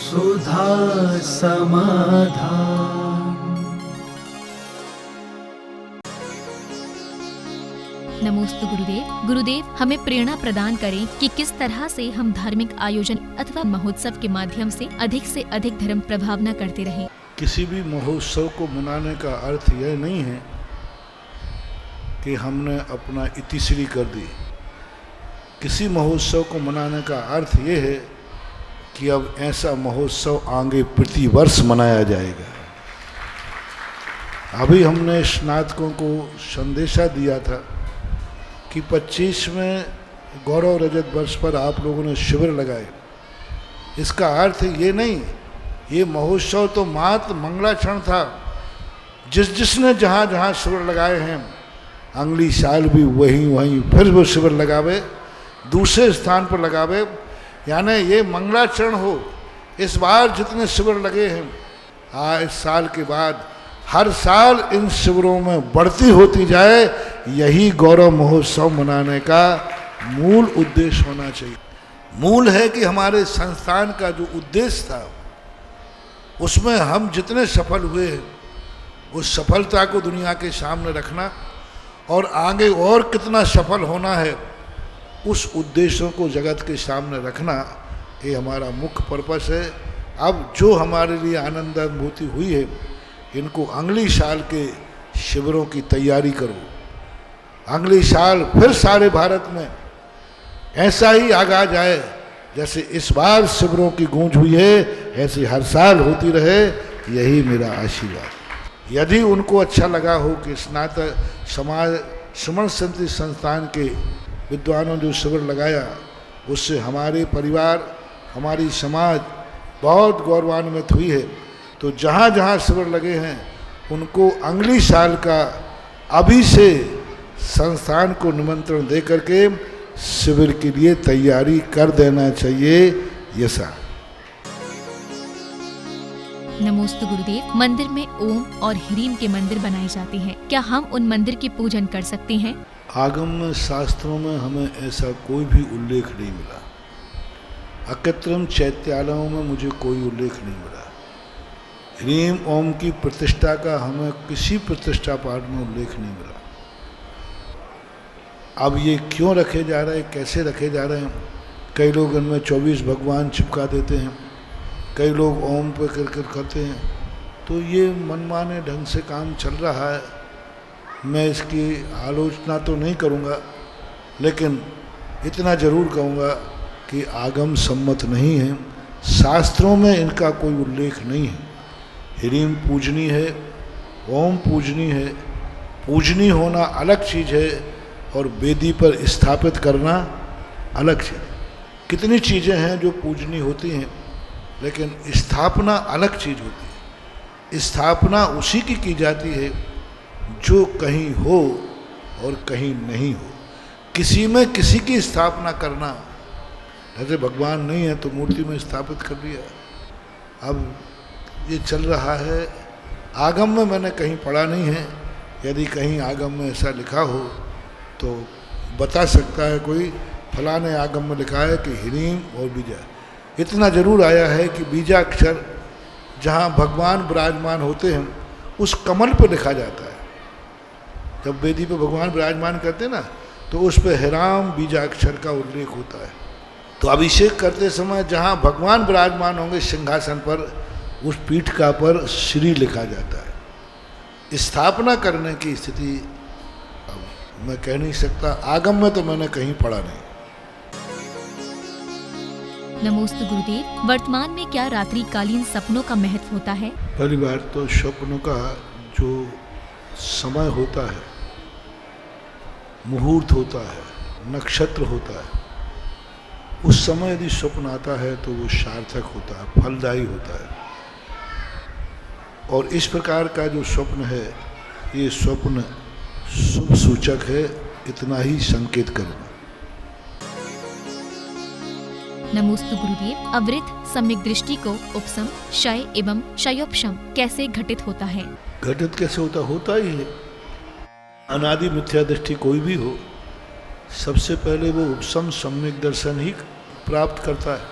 सुधा समाधान। नमोस्तु गुरुदेव। गुरुदेव हमें प्रेरणा प्रदान करें कि किस तरह से हम धार्मिक आयोजन अथवा महोत्सव के माध्यम से अधिक धर्म प्रभाव न करते रहें। किसी भी महोत्सव को मनाने का अर्थ यह नहीं है कि हमने अपना इतिश्री कर दी। किसी महोत्सव को मनाने का अर्थ यह है कि अब ऐसा महोत्सव आगे प्रति वर्ष मनाया जाएगा। अभी हमने स्नातकों को संदेशा दिया था कि 25वें गौरव रजत वर्ष पर आप लोगों ने शिविर लगाए। इसका अर्थ ये नहीं, ये महोत्सव तो मात्र मंगलाचरण था। जिसने जहाँ जहाँ शिविर लगाए हैं अगली साल भी वहीं फिर वो शिविर लगावे, दूसरे स्थान पर लगावे, यानी ये मंगलाचरण हो। इस बार जितने शिविर लगे हैं आज साल के बाद हर साल इन शिविरों में बढ़ती होती जाए, यही गौरव महोत्सव मनाने का मूल उद्देश्य होना चाहिए। मूल है कि हमारे संस्थान का जो उद्देश्य था उसमें हम जितने सफल हुए हैं उस सफलता को दुनिया के सामने रखना और आगे और कितना सफल होना है उस उद्देश्यों को जगत के सामने रखना, ये हमारा मुख्य पर्पस है। अब जो हमारे लिए आनंद अनुभूति हुई है इनको अगली साल के शिविरों की तैयारी करो। अगली साल फिर सारे भारत में ऐसा ही आगाज आए, जैसे इस बार शिविरों की गूंज हुई है ऐसी हर साल होती रहे, यही मेरा आशीर्वाद। यदि उनको अच्छा लगा हो कि स्नातक समाज सुमन शांति संस्थान के विद्वानों जो शिविर लगाया उससे हमारे परिवार हमारी समाज बहुत गौरवान्वित हुई है, तो जहाँ जहाँ शिविर लगे हैं उनको अगली साल का अभी से संस्थान को निमंत्रण दे करके शिविर के लिए तैयारी कर देना चाहिए। यसा नमोस्तु गुरुदेव। मंदिर में ओम और ह्रीम के मंदिर बनाए जाते हैं, क्या हम उन मंदिर की पूजन कर सकते हैं? आगम शास्त्रों में हमें ऐसा कोई भी उल्लेख नहीं मिला। अकृत्रिम चैत्यालयों में मुझे कोई उल्लेख नहीं मिला। ह्रीम ओम की प्रतिष्ठा का हमें किसी प्रतिष्ठा पाठ में उल्लेख नहीं मिला। अब ये क्यों रखे जा रहे हैं, कैसे रखे जा रहे हैं? कई लोग इनमें 24 भगवान चिपका देते हैं, कई लोग ओम पे कर करते हैं, तो ये मनमाने ढंग से काम चल रहा है। मैं इसकी आलोचना तो नहीं करूँगा, लेकिन इतना ज़रूर कहूँगा कि आगम सम्मत नहीं है, शास्त्रों में इनका कोई उल्लेख नहीं है। ह्रीम पूजनी है, ओम पूजनी है। पूजनी होना अलग चीज़ है और वेदी पर स्थापित करना अलग चीज़। कितनी चीज़ें हैं जो पूजनी होती हैं, लेकिन स्थापना अलग चीज़ होती है। स्थापना उसी की जाती है जो कहीं हो और कहीं नहीं हो। किसी में किसी की स्थापना करना, जैसे भगवान नहीं है तो मूर्ति में स्थापित कर दिया। अब ये चल रहा है। आगम में मैंने कहीं पढ़ा नहीं है, यदि कहीं आगम में ऐसा लिखा हो तो बता सकता है कोई, फलाने आगम में लिखा है कि ह्रीम और बीजा। इतना जरूर आया है कि बीजाक्षर जहाँ भगवान विराजमान होते हैं उस कमल पर लिखा जाता है। जब वेदी पे भगवान विराजमान करते हैं ना, तो उस पर ह्राम बीजाक्षर का उल्लेख होता है। तो अभिषेक करते समय जहाँ भगवान विराजमान होंगे सिंहासन पर, उस पीठ का पर श्री लिखा जाता है। स्थापना करने की स्थिति अब मैं कह नहीं सकता, आगम में तो मैंने कहीं पढ़ा नहीं। नमोस्तु गुरुदेव। वर्तमान में क्या रात्रिकालीन सपनों का महत्व होता है? पहली बात तो स्वप्नों का जो समय होता है, मुहूर्त होता है, नक्षत्र होता है, उस समय यदि स्वप्न आता है तो वो सार्थक होता है, फलदायी होता है। और इस प्रकार का जो स्वप्न है, ये स्वप्न शुभ सूचक है, इतना ही संकेत करूँगा। नमोस्तु गुरुदेव। अवृत सम्यक दृष्टि को उपसम, शय एवं शयोपशम कैसे घटित होता है? घटित कैसे होता ही है। अनादि मिथ्या दृष्टि कोई भी हो, सबसे पहले वो उपसम सम्यक दर्शन ही प्राप्त करता है।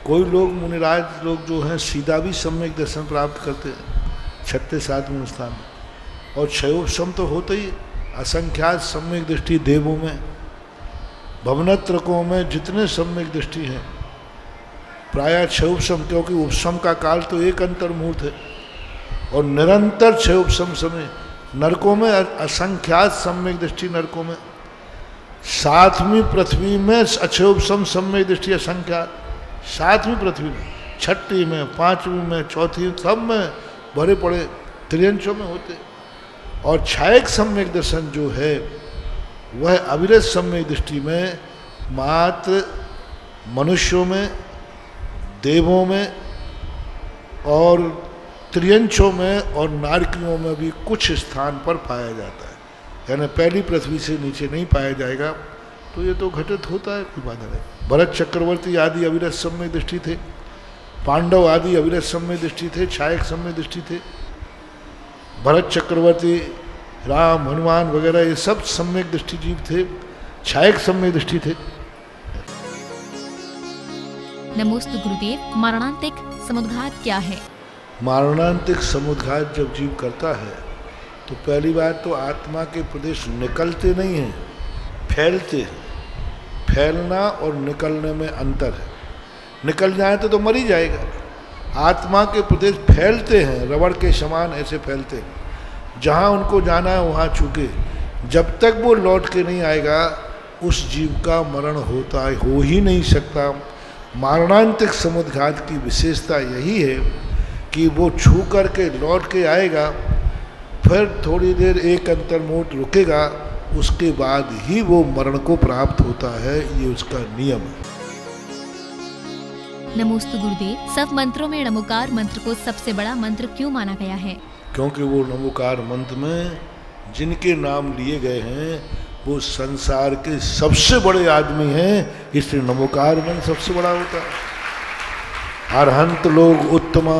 कोई लोग मुनिराज लोग जो हैं सीधा भी सम्यक दर्शन प्राप्त करते हैं 36वें स्थान में, और क्षयोपशम तो होता ही, असंख्यात सम्यक दृष्टि देवों में, भवनत्रकों में जितने सम्यक दृष्टि हैं, प्रायः क्षयोपशम, क्योंकि उपशम का काल तो एक अंतर्मुहूर्त है, और निरंतर क्षयोपशम समय नरकों में असंख्यात सम्यक दृष्टि, नरकों में 7वीं पृथ्वी में अक्षयोपशम सम्यक दृष्टि असंख्यात, 7वीं पृथ्वी में, 6ठी में, 5वीं में, 4थी, सब में भरे पड़े त्रियंशों में होते। और छायक सम्यक दर्शन जो है वह अविरत सम्यक दृष्टि में मात्र मनुष्यों में, देवों में और त्रियंशों में और नारकियों में भी कुछ स्थान पर पाया जाता है, यानी पहली पृथ्वी से नीचे नहीं पाया जाएगा। तो ये तो घटित होता है, कोई बाधा नहीं। भरत चक्रवर्ती आदि अविरत सम्यक दृष्टि थे, पांडव आदि अविरत सम्यक दृष्टि थे, छायक सम्यक दृष्टि थे। भरत चक्रवर्ती, राम, हनुमान वगैरह ये सब सम्यक दृष्टि जीव थे, छायक सम्यक दृष्टि थे। नमोस्तु गुरुदेव, मरणांतिक समुद्घात क्या है? मरणांतिक समुद्घात जब जीव करता है तो पहली बात तो आत्मा के प्रदेश निकलते नहीं हैं, फैलते हैं। फैलना और निकलने में अंतर है। निकल जाए तो मर ही जाएगा। आत्मा के प्रदेश फैलते हैं, रबड़ के समान ऐसे फैलते हैं, जहाँ उनको जाना है वहाँ छूके। जब तक वो लौट के नहीं आएगा उस जीव का मरण होता है, हो ही नहीं सकता। मरणांतिक समुद्घात की विशेषता यही है कि वो छू करके लौट के आएगा, फिर थोड़ी देर एक अंतर्मुहूर्त रुकेगा, उसके बाद ही वो मरण को प्राप्त होता है। ये उसका नियम है। नमोस्तु गुरुदेव, सब मंत्रों में नमोकार मंत्र को सबसे बड़ा मंत्र क्यों माना गया है? क्योंकि वो नमोकार मंत्र में जिनके नाम लिए गए हैं वो संसार के सबसे बड़े आदमी हैं, इसलिए नमोकार मंत्र सबसे बड़ा होता है। अरहंत लोग उत्तमा,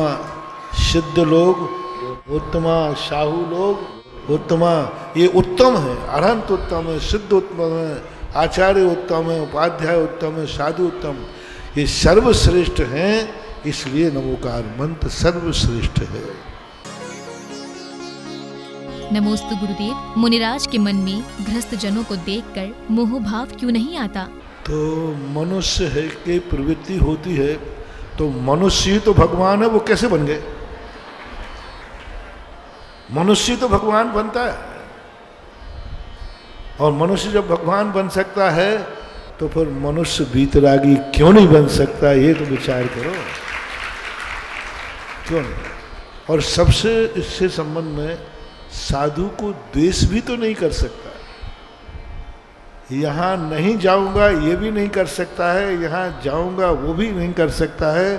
सिद्ध लोग उत्तमा, साहू लोग उत्तमा, ये उत्तम है। अरहंत उत्तम है, सिद्ध उत्तम है, आचार्य उत्तम है, उपाध्याय उत्तम है, साधु उत्तम, ये सर्वश्रेष्ठ हैं, इसलिए नमोकार मंत्र सर्वश्रेष्ठ है। नमोस्तु गुरुदेव, मुनिराज के मन में गृहस्थ जनों को देखकर मोह भाव क्यों नहीं आता? तो मनुष्य है कि प्रवृत्ति होती है, तो मनुष्य ही तो भगवान है, वो कैसे बन गए? मनुष्य तो भगवान बनता है, और मनुष्य जब भगवान बन सकता है तो फिर मनुष्य वीतरागी क्यों नहीं बन सकता? ये तो विचार करो, क्यों नहीं? और सबसे इससे संबंध में साधु को द्वेष भी तो नहीं कर सकता। यहाँ नहीं जाऊंगा ये भी नहीं कर सकता है, यहाँ जाऊंगा वो भी नहीं कर सकता है।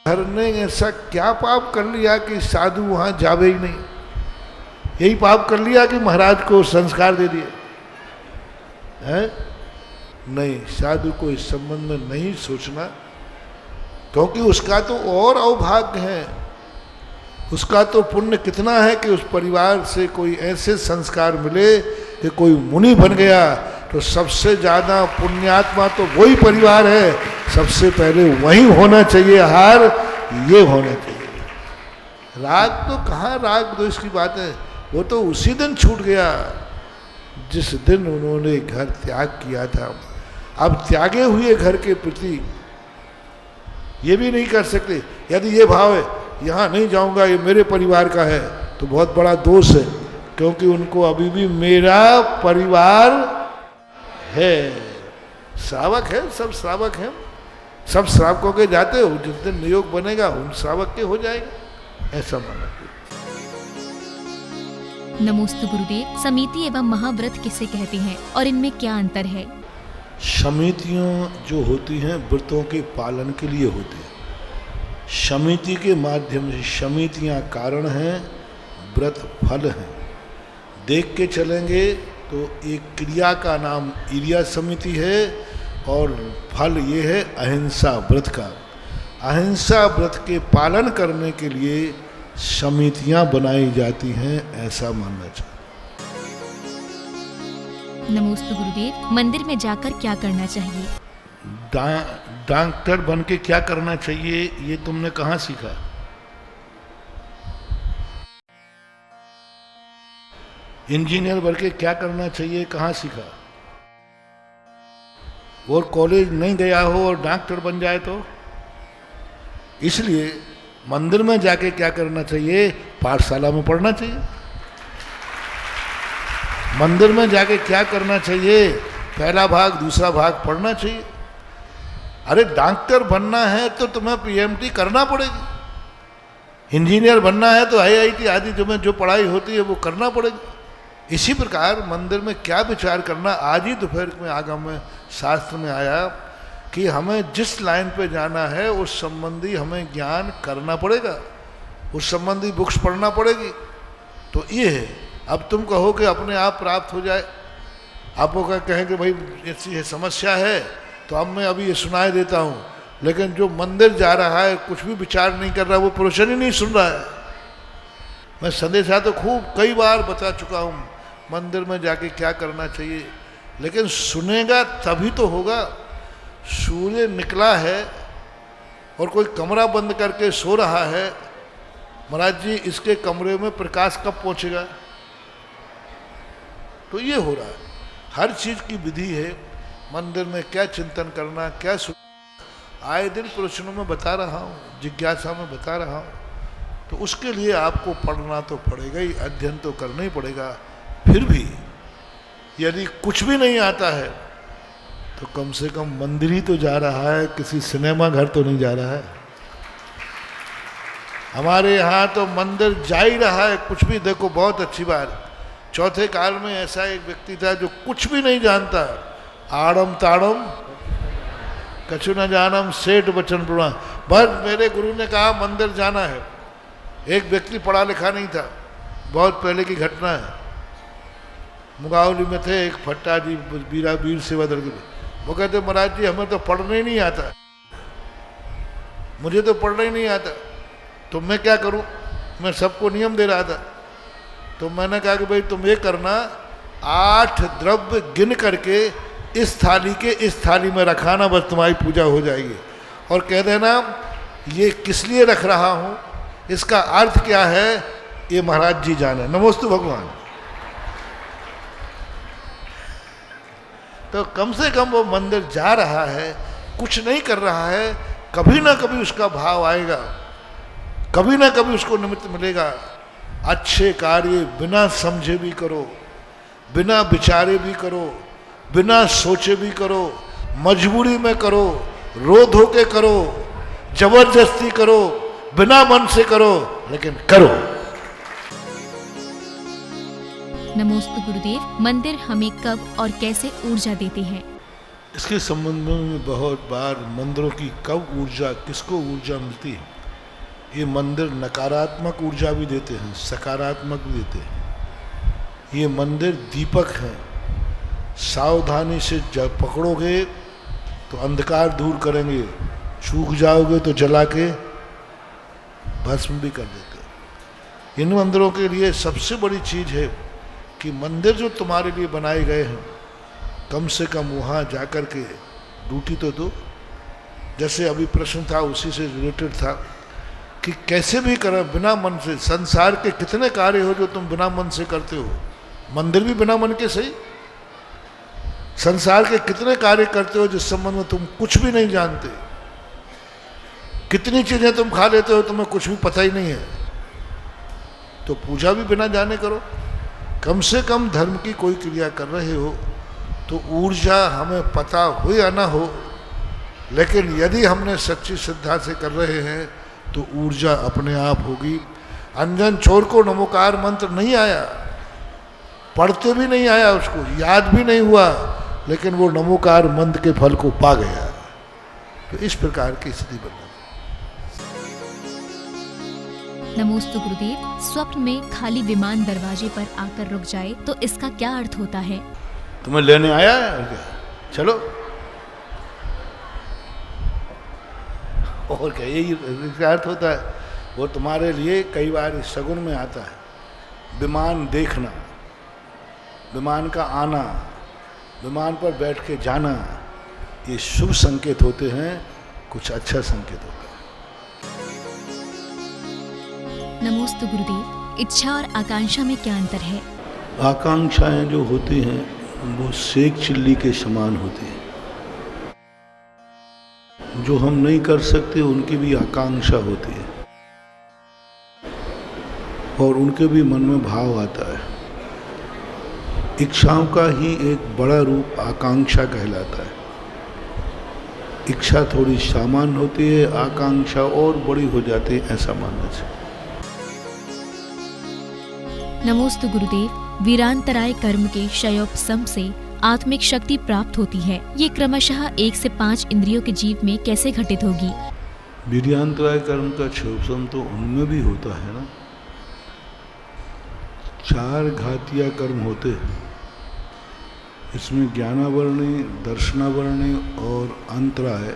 हर ने ऐसा क्या पाप कर लिया कि साधु वहाँ जावे ही नहीं? यही पाप कर लिया कि महाराज को संस्कार दे दिए हैं? नहीं, साधु को इस संबंध में नहीं सोचना, क्योंकि उसका तो और अवभाग्य है। उसका तो पुण्य कितना है कि उस परिवार से कोई ऐसे संस्कार मिले कि कोई मुनि बन गया, तो सबसे ज़्यादा पुण्यात्मा तो वही परिवार है। सबसे पहले वही होना चाहिए, हार ये होना चाहिए। राग तो कहाँ राग द्वेष की बात है, वो तो उसी दिन छूट गया जिस दिन उन्होंने घर त्याग किया था। अब त्यागे हुए घर के प्रति ये भी नहीं कर सकते। यदि ये भाव है यहाँ नहीं जाऊँगा, ये मेरे परिवार का है, तो बहुत बड़ा दोष है, क्योंकि उनको अभी भी मेरा परिवार है। श्रावक है, सब श्रावक हैं, सब श्रावकों के जाते हो, जिस दिन नियोग बनेगा उन श्रावक के हो जाएगा, ऐसा माना। नमोस्तु गुरुदेव, समिति एवं महाव्रत किसे कहते हैं और इनमें क्या अंतर है? समितियाँ जो होती हैं व्रतों के पालन के लिए होती हैं। समिति के माध्यम से, समितियाँ कारण हैं, व्रत फल हैं। देख के चलेंगे तो एक क्रिया का नाम इरिया समिति है और फल ये है अहिंसा व्रत का। अहिंसा व्रत के पालन करने के लिए समितियां बनाई जाती हैं, ऐसा मानना चाहिए। नमोस्तु गुरुदेव, मंदिर में जाकर क्या करना चाहिए? डॉक्टर बन के क्या करना चाहिए ये तुमने कहाँ सीखा? इंजीनियर बन के क्या करना चाहिए कहाँ सीखा? और कॉलेज नहीं गया हो और डॉक्टर बन जाए तो? इसलिए मंदिर में जाके क्या करना चाहिए? पाठशाला में पढ़ना चाहिए। मंदिर में जाके क्या करना चाहिए? पहला भाग दूसरा भाग पढ़ना चाहिए। अरे डॉक्टर बनना है तो तुम्हें पीएमटी करना पड़ेगी, इंजीनियर बनना है तो आईआईटी आदि तुम्हें जो पढ़ाई होती है वो करना पड़ेगी। इसी प्रकार मंदिर में क्या विचार करना, आज ही दोपहर में आगम में शास्त्र में आया कि हमें जिस लाइन पे जाना है उस संबंधी हमें ज्ञान करना पड़ेगा, उस संबंधी बुक्स पढ़ना पड़ेगी। तो ये है। अब तुम कहो कि अपने आप प्राप्त हो जाए, आप वो कहें कि भाई ऐसी समस्या है तो अब मैं अभी ये सुनाई देता हूँ, लेकिन जो मंदिर जा रहा है कुछ भी विचार नहीं कर रहा, वो प्रवचन ही नहीं सुन रहा है। मैं संदेशा तो खूब कई बार बता चुका हूँ मंदिर में जाके क्या करना चाहिए, लेकिन सुनेगा तभी तो होगा। सूर्य निकला है और कोई कमरा बंद करके सो रहा है, महाराज जी इसके कमरे में प्रकाश कब पहुंचेगा? तो ये हो रहा है। हर चीज की विधि है। मंदिर में क्या चिंतन करना, क्या आए दिन प्रश्नों में बता रहा हूँ, जिज्ञासा में बता रहा हूँ। तो उसके लिए आपको पढ़ना तो पड़ेगा ही, अध्ययन तो करना ही पड़ेगा। फिर भी यदि कुछ भी नहीं आता है तो कम से कम मंदिर ही तो जा रहा है, किसी सिनेमा घर तो नहीं जा रहा है। हमारे यहाँ तो मंदिर जा ही रहा है। कुछ भी देखो, बहुत अच्छी बात। चौथे काल में ऐसा एक व्यक्ति था जो कुछ भी नहीं जानता, आड़म ताड़म कछु न जानम सेठ बचन पुराण। बस मेरे गुरु ने कहा मंदिर जाना है। एक व्यक्ति पढ़ा लिखा नहीं था, बहुत पहले की घटना है। मुगावली में थे एक फट्टा जी, वीर सेवा दल के। वो कहते महाराज जी हमें तो पढ़ने ही नहीं आता, मुझे तो पढ़ना ही नहीं आता, तो मैं क्या करूं? मैं सबको नियम दे रहा था। तो मैंने कहा कि भाई तुम ये करना, 8 द्रव्य गिन करके इस थाली के इस थाली में रखाना, बस तुम्हारी पूजा हो जाएगी। और कह देना ये किस लिए रख रहा हूं, इसका अर्थ क्या है, ये महाराज जी जाने। नमोस्तु भगवान। तो कम से कम वो मंदिर जा रहा है, कुछ नहीं कर रहा है, कभी ना कभी उसका भाव आएगा, कभी ना कभी उसको निमित्त मिलेगा। अच्छे कार्य बिना समझे भी करो, बिना विचारे भी करो, बिना सोचे भी करो, मजबूरी में करो, रो धो के करो, जबरदस्ती करो, बिना मन से करो, लेकिन करो। नमोस्तु गुरुदेव, मंदिर हमें कब और कैसे ऊर्जा देते हैं? इसके संबंध में बहुत बार मंदिरों की कब ऊर्जा, किसको ऊर्जा मिलती है, ये मंदिर नकारात्मक ऊर्जा भी देते हैं, सकारात्मक भी देते हैं। ये मंदिर दीपक हैं, सावधानी से जब पकड़ोगे तो अंधकार दूर करेंगे, चूक जाओगे तो जला के भस्म भी कर देते हैं। इन मंदिरों के लिए सबसे बड़ी चीज़ है कि मंदिर जो तुम्हारे लिए बनाए गए हैं, कम से कम वहाँ जाकर के ड्यूटी तो दो। जैसे अभी प्रश्न था उसी से रिलेटेड था कि कैसे भी करो बिना मन से। संसार के कितने कार्य हो जो तुम बिना मन से करते हो, मंदिर भी बिना मन के सही। संसार के कितने कार्य करते हो जिस संबंध में तुम कुछ भी नहीं जानते। कितनी चीजें तुम खा लेते हो, तुम्हें कुछ भी पता ही नहीं है। तो पूजा भी बिना जाने करो। कम से कम धर्म की कोई क्रिया कर रहे हो तो ऊर्जा हमें पता हो या ना हो, लेकिन यदि हमने सच्ची श्रद्धा से कर रहे हैं तो ऊर्जा अपने आप होगी। अंजन चोर को नमोकार मंत्र नहीं आया, पढ़ते भी नहीं आया, उसको याद भी नहीं हुआ, लेकिन वो नमोकार मंत्र के फल को पा गया। तो इस प्रकार की स्थिति बनी। नमोस्तु गुरुदेव, स्वप्न में खाली विमान दरवाजे पर आकर रुक जाए तो इसका क्या अर्थ होता है? तुम्हें लेने आया है क्या? चलो। और क्या यही इसका अर्थ होता है। वो तुम्हारे लिए कई बार इस सगुन में आता है। विमान देखना, विमान का आना, विमान पर बैठ के जाना, ये शुभ संकेत होते हैं कुछ अच्छा संकेत होता है। नमोस्तु गुरुदेव। इच्छा और आकांक्षा में क्या अंतर है? आकांक्षाएं जो होती हैं वो सेक चिल्ली के समान होती हैं। जो हम नहीं कर सकते उनकी भी आकांक्षा होती है और उनके भी मन में भाव आता है। इच्छाओं का ही एक बड़ा रूप आकांक्षा कहलाता है। इच्छा थोड़ी सामान्य होती है, आकांक्षा और बड़ी हो जाती है, ऐसा मानना चाहिए। नमोस्तु गुरुदेव। वीरांतराय कर्म के क्षयोपशम से आत्मिक शक्ति प्राप्त होती है। ये क्रमशः 1 से 5 इंद्रियों के जीव में कैसे घटित होगी? वीर्यांतराय कर्म का क्षयोपशम तो उनमें भी होता है ना। 4 घातिया कर्म होते हैं। इसमें ज्ञानावरणी, दर्शनावरणी और अंतराय,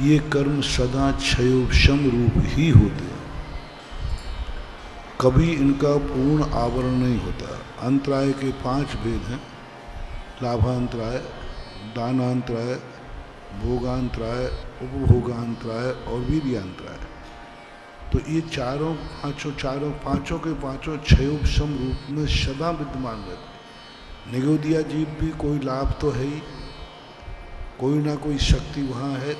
ये कर्म सदा क्षयोपशम रूप ही होते हैं। कभी इनका पूर्ण आवरण नहीं होता। अंतराय के 5 भेद हैं: लाभांतराय, दानांतराय, भोगांतराय, उपभोगांतराय और वीर्यांतराय। तो ये चारों पांचों के पांचों क्षयोपशम रूप में सदा विद्यमान रहते हैं। निगोदिया जीव भी कोई लाभ तो है ही, कोई ना कोई शक्ति वहाँ है।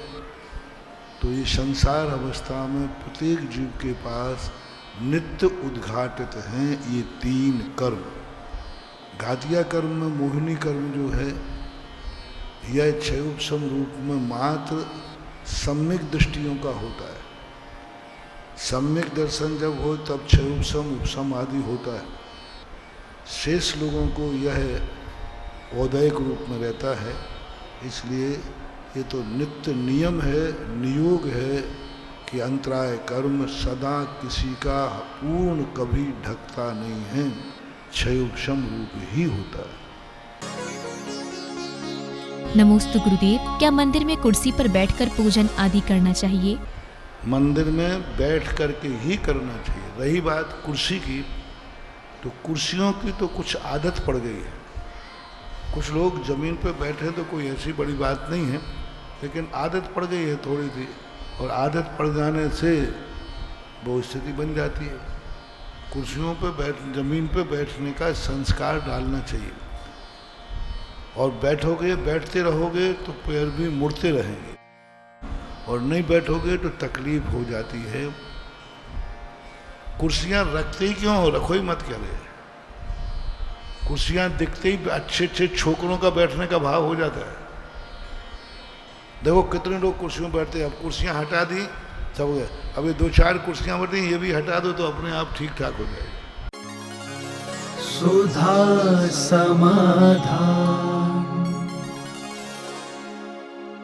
तो ये संसार अवस्था में प्रत्येक जीव के पास नित्य उद्घाटित हैं ये 3 कर्म। घातिया कर्म में मोहिनी कर्म जो है, यह क्षयोपशम रूप में मात्र सम्यक दृष्टियों का होता है। सम्यक दर्शन जब हो तब क्षयोपशम उपशम आदि होता है। शेष लोगों को यह औदयिक रूप में रहता है। इसलिए ये तो नित्य नियम है, नियोग है कि अंतराय कर्म सदा किसी का पूर्ण कभी ढकता नहीं है, क्षयोपशम रूप ही होता है। नमोस्तु गुरुदेव। क्या मंदिर में कुर्सी पर बैठकर पूजन आदि करना चाहिए? मंदिर में बैठ करके ही करना चाहिए। रही बात कुर्सी की, तो कुर्सियों की तो कुछ आदत पड़ गई है। कुछ लोग जमीन पर बैठे तो कोई ऐसी बड़ी बात नहीं है, लेकिन आदत पड़ गई है थोड़ी सी, और आदत पड़ जाने से वो स्थिति बन जाती है। कुर्सियों पे जमीन पे बैठने का संस्कार डालना चाहिए। और बैठते रहोगे तो पैर भी मुड़ते रहेंगे, और नहीं बैठोगे तो तकलीफ हो जाती है। कुर्सियां रखते ही क्यों हो, रखो ही मत करे। कुर्सियां दिखते ही अच्छे छोकरों का बैठने का भाव हो जाता है। देखो कितने लोग कुर्सियों में बैठते हैं। अब कुर्सियां हटा दी, सब हो गया। अभी 2-4 कुर्सियां बैठी, ये भी हटा दो तो अपने आप ठीक ठाक हो जाएगा। सुधा समाधान